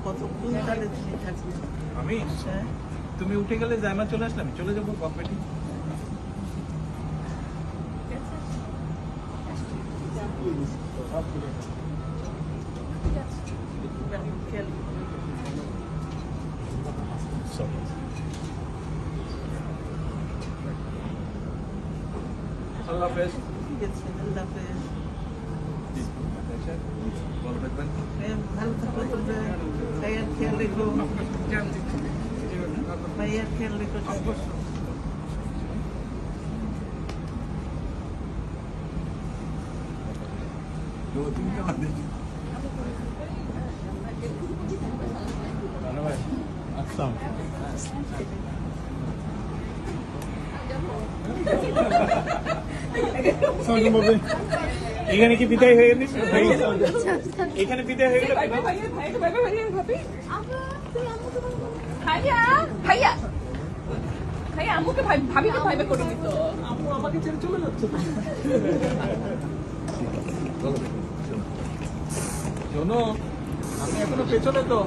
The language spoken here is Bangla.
কতক্ষণ তাহলে তুমি থাকবে? আমি তুমি উঠে গেলে জায়মা চলে আসলাম, চলে যাবো কম্পিটি। আল্লাহ হাফেজ। ঠিক আছে, আল্লাহ হাফেজ। ভালো থাকবেন। ভালো থাকো, তবে ভাইয়ার খেয়াল রেখো, ভাইয়ার খেয়াল রেখো। এখানে কি বিদায় হয়ে গেল? এখানে বিদায় হয়ে গেল। ভাইয়া ভাইয়া ভাইয়া আম্মুকে ভাবিকে ভাইবে করে দিত। আম্মু আমাকে ছেড়ে চলে যাচ্ছে। শোনো, আমি এখনো পেছনে তো।